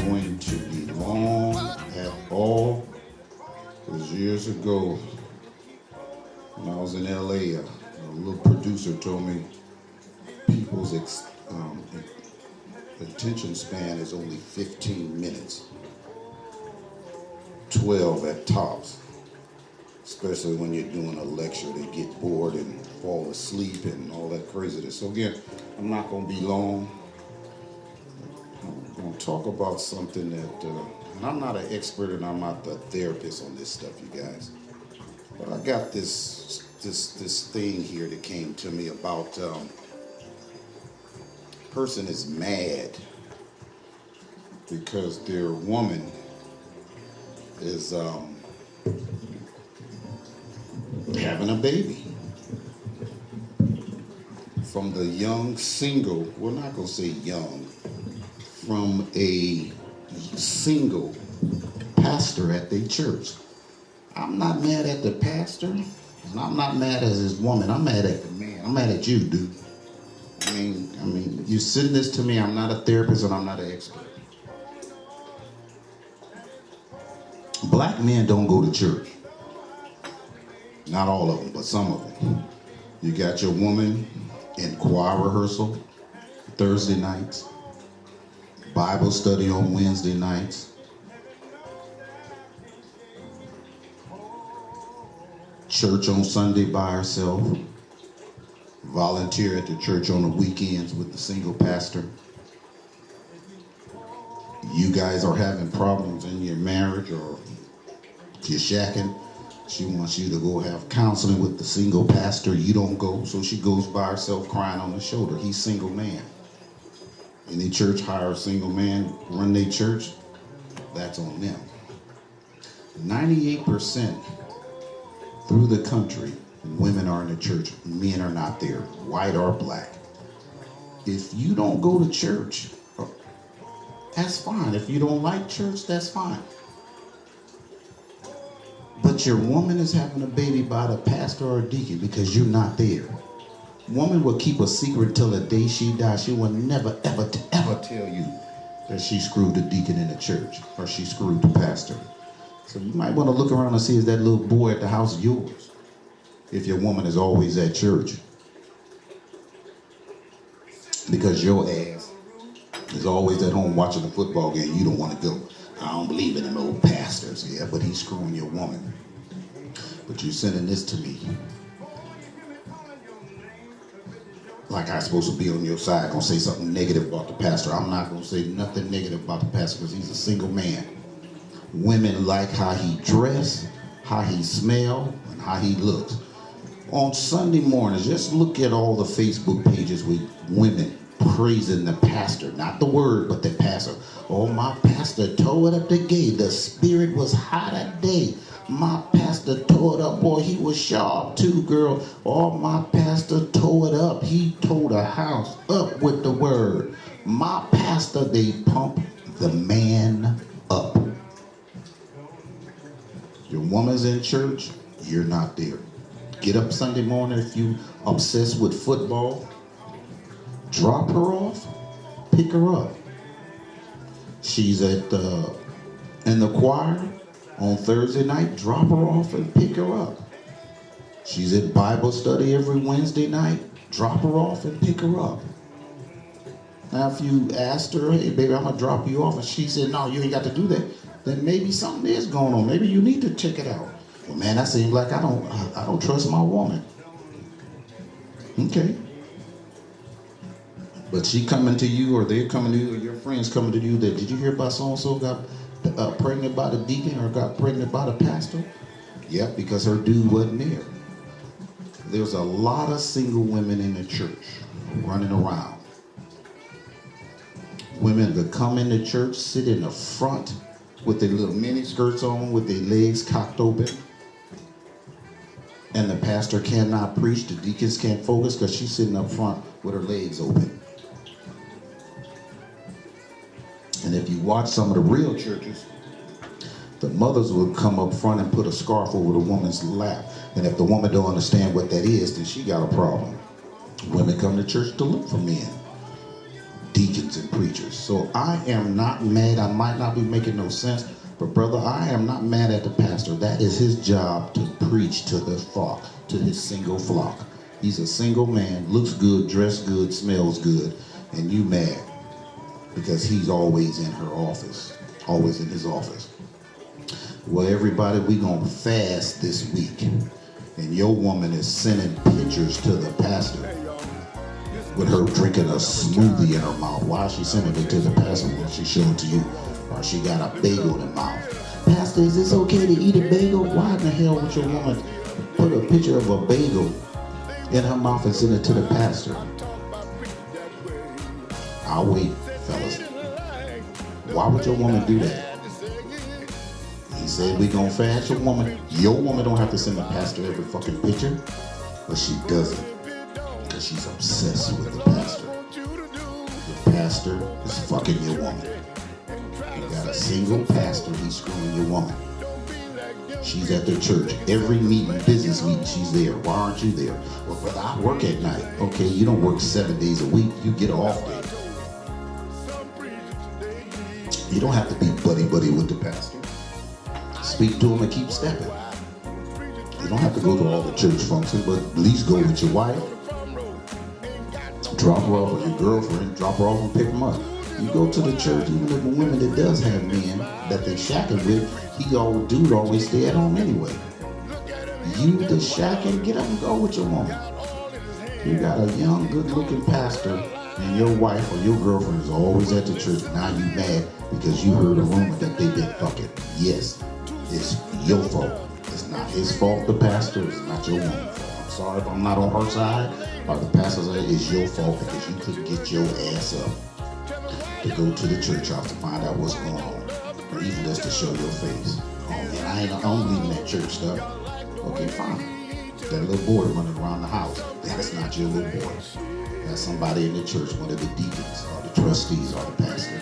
going to be long at all. Because years ago, when I was in LA, a little producer told me people's attention span is only 15 minutes, 12 at tops. Especially when you're doing a lecture, they get bored and fall asleep and all that craziness. So again, I'm not going to be long. I'm going to talk about something that, and I'm not an expert and I'm not the therapist on this stuff, you guys. But I got this thing here that came to me about person is mad because their woman is having a baby. From the young single, we're not going to say young, from a single pastor at their church. I'm not mad at the pastor, and I'm not mad at his woman. I'm mad at the man. I'm mad at you, dude. I mean, you send this to me. I'm not a therapist and I'm not an expert. Black men don't go to church. Not all of them, but some of them. You got your woman in choir rehearsal Thursday nights, Bible study on Wednesday nights, church on Sunday by herself, volunteer at the church on the weekends with the single pastor. You guys are having problems in your marriage or you're shacking. She wants you to go have counseling with the single pastor. You don't go, so she goes by herself crying on the shoulder. He's single man. Any church hire a single man, run their church, that's on them. 98% through the country, women are in the church, men are not there, white or black. If you don't go to church, that's fine. If you don't like church, that's fine. But your woman is having a baby by the pastor or deacon because you're not there. Woman will keep a secret till the day she dies. She will never, ever tell you that she screwed the deacon in the church or she screwed the pastor. So you might want to look around and see, is that little boy at the house yours? If your woman is always at church. Because your ass is always at home watching the football game. You don't want to go. I don't believe in them old pastors. Yeah, but he's screwing your woman. But you're sending this to me. Like I'm supposed to be on your side, gonna say something negative about the pastor. I'm not gonna say nothing negative about the pastor because he's a single man. Women like how he dress, how he smell, and how he looks. On Sunday mornings, just look at all the Facebook pages with women praising the pastor, not the word, but the pastor. Oh, my pastor tore it up the gate. The spirit was hot that day. My pastor tore it up. Boy, he was sharp too, girl. Oh, my pastor tore it up. He tore the house up with the word. My pastor, they pump the man up. Your woman's in church, you're not there. Get up Sunday morning if you obsessed with football. Drop her off, pick her up. She's in the choir on Thursday night, drop her off and pick her up. She's at Bible study every Wednesday night, drop her off and pick her up. Now if you asked her, hey baby, I'm gonna drop you off, and she said, no, you ain't got to do that, then maybe something is going on. Maybe you need to check it out. Well man, that seems like I don't trust my woman. Okay. But she coming to you, or they're coming to you, or your friends coming to you that, did you hear about so-and-so got pregnant by the deacon or got pregnant by the pastor? Yep, because her dude wasn't there. There's a lot of single women in the church running around. Women that come in the church, sit in the front with their little mini skirts on, with their legs cocked open. And the pastor cannot preach, the deacons can't focus because she's sitting up front with her legs open. And if you watch some of the real churches, the mothers will come up front and put a scarf over the woman's lap. And if the woman don't understand what that is, then she got a problem. Women come to church to look for men. deacons and preachers. So I am not mad. I might not be making no sense, but brother, I am not mad at the pastor. That is his job to preach to his flock, to his single flock. He's a single man, looks good, dressed good, smells good, and you mad because he's always in her office, always in his office. Well, everybody, we gonna fast this week, and your woman is sending pictures to the pastor with her drinking a smoothie in her mouth. Why is she sending it to the pastor when she showed it to you? Or she got a bagel in her mouth. Pastor, is this okay to eat a bagel? Why in the hell would your woman put a picture of a bagel in her mouth and send it to the pastor? I'll wait, fellas. Why would your woman do that? He said we gonna fast your woman. Your woman don't have to send the pastor every fucking picture, but she doesn't because she's obsessed with the pastor. The pastor is fucking your woman. You got a single pastor, he's screwing your woman. She's at the church. Every meeting, business meeting, she's there. Why aren't you there? Well, brother, I work at night. Okay, you don't work 7 days a week. You get off day. You don't have to be buddy-buddy with the pastor. Speak to him and keep stepping. You don't have to go to all the church functions, but at least go with your wife. Drop her off with your girlfriend. Drop her off and pick them up. You go to the church, even if a woman that does have men that they shacking with, dude always stay at home anyway. You the shacking, get up and go with your woman. You got a young, good-looking pastor, and your wife or your girlfriend is always at the church. Now you mad because you heard a rumor that they been fucking. Yes, it's your fault. It's not his fault, the pastor. It's not your woman's fault. I'm sorry if I'm not on her side, or the pastor's side. It's your fault because you couldn't get your ass up to go to the church house to find out what's going on, or even just to show your face. Oh man, I don't believe in that church stuff. Okay, fine. That little boy running around the house, that's not your little boy. That's somebody in the church, one of the deacons, or the trustees, or the pastor.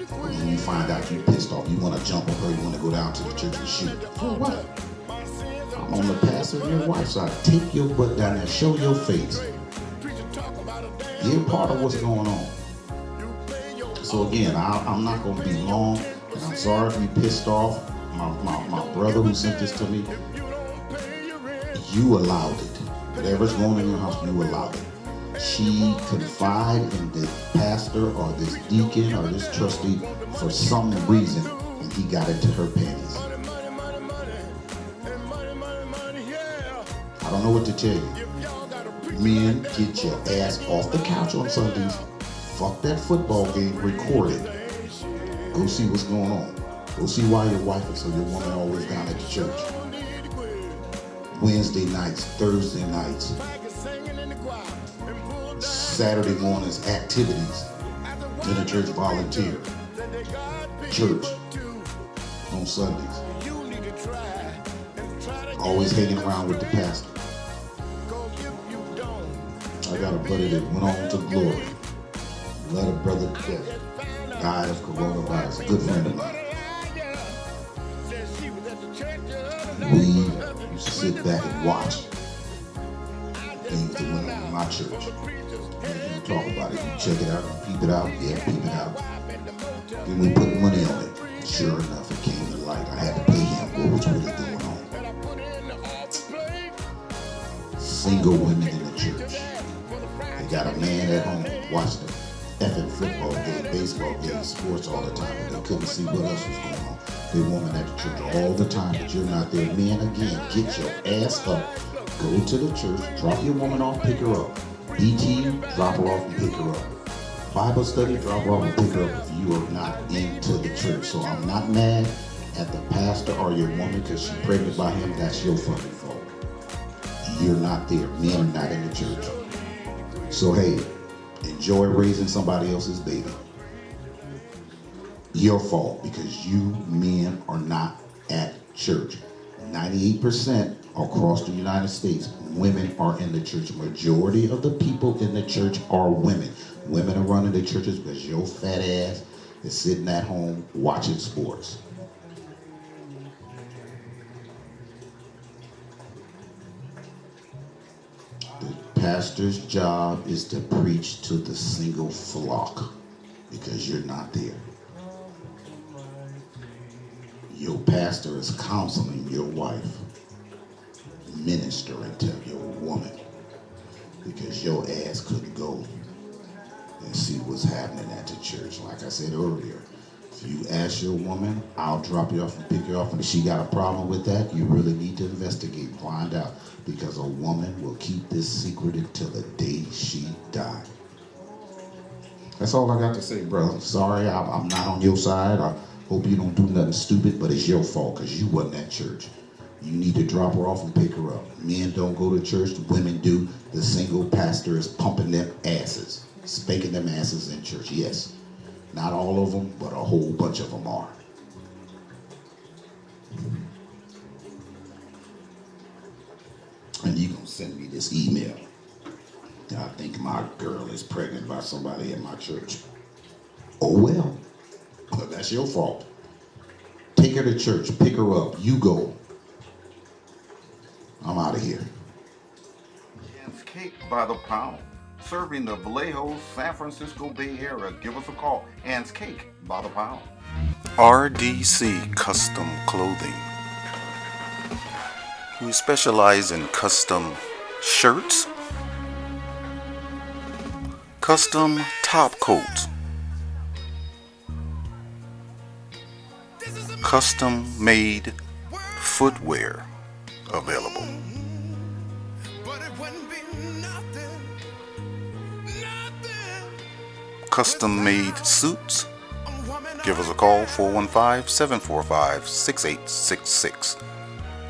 But when you find out you pissed off, you want to jump on her, you want to go down to the church and shoot. For what? I'm on the pastor and your wife's side. Take your butt down there, show your face. You're part of what's going on. So again, I'm not going to be long, and I'm sorry if you pissed off my brother who sent this to me. You allowed it. Whatever's going on in your house, you allowed it. She confided in this pastor or this deacon or this trustee for some reason, and he got into her panties. I don't know what to tell you. Men, get your ass off the couch on Sundays. Fuck that football game, record it. Go see what's going on. Go see why your wife is so your woman always down at the church. Wednesday nights, Thursday nights, Saturday mornings, activities, in the church volunteer, church on Sundays. Always hanging around with the pastor. I got a buddy that went on to glory. Let a brother to death, died of coronavirus, a good friend of mine. We used to sit back and watch things that went on in my church. And you talk about it, you check it out, you peep it out, yeah, peep it out. Then we put money on it. Sure enough, it came to light. I had to pay him what was really going on. Single women in the church. They got a man at home, watch them. Effing football game, baseball game, sports all the time, but they couldn't see what else was going on. They woman at the church all the time, but you're not there. Men, again, get your ass up, go to the church, drop your woman off, pick her up. BT, drop her off and pick her up. Bible study, drop her off and pick her up if you are not into the church. So I'm not mad at the pastor or your woman because she's pregnant by him. That's your fucking fault. You're not there. Men are not in the church. So hey, enjoy raising somebody else's baby. Your fault because you men are not at church. 98% across the United States, women are in the church. Majority of the people in the church are women. Women are running the churches because your fat ass is sitting at home watching sports. The pastor's job is to preach to the single flock because you're not there. Your pastor is counseling your wife, ministering to your woman, because your ass couldn't go and see what's happening at the church. Like I said earlier, if you ask your woman, I'll drop you off and pick you up, and if she got a problem with that, you really need to investigate and find out, because a woman will keep this secret until the day she dies. That's all I got to say, bro. Sorry, I'm not on your side. I hope you don't do nothing stupid, but it's your fault because you wasn't at church. You need to drop her off and pick her up. Men don't go to church, women do. The single pastor is pumping them asses, spanking them asses in church. Yes, not all of them, but a whole bunch of them are. And you gonna send me this email. I think my girl is pregnant by somebody in my church. Oh well, that's your fault. Take her to church, pick her up, you go. I'm out of here. It's cake by the pound, serving the Vallejo, San Francisco Bay Area. Give us a call. Ann's Cake by the pound. RDC Custom Clothing. We specialize in custom shirts, custom top coats, custom made footwear available. Custom made suits. Give us a call, 415-745-6866.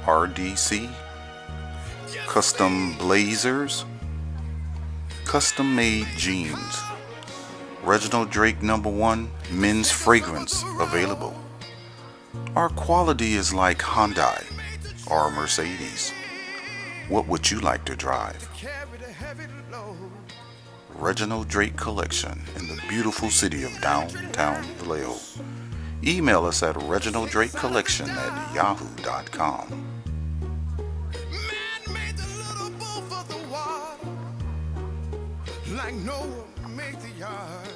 RDC. Custom blazers. Custom made jeans. Reginald Drake #1 men's fragrance available. Our quality is like Hyundai or Mercedes. What would you like to drive? Reginald Drake Collection in the beautiful city of downtown Vallejo. Email us at reginalddrakecollection@yahoo.com. Like Noah made the yard.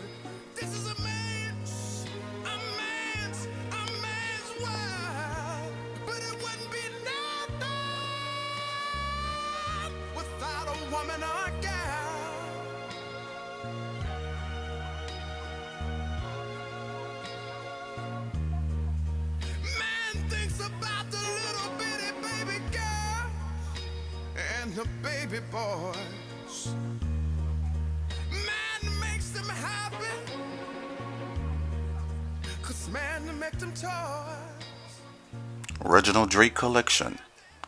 This is a man's world. But it wouldn't be nothing without a woman or gal. Man thinks about the little bitty baby girl and the baby boys. Reginald Drake Collection.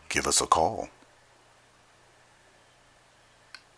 Give us a call.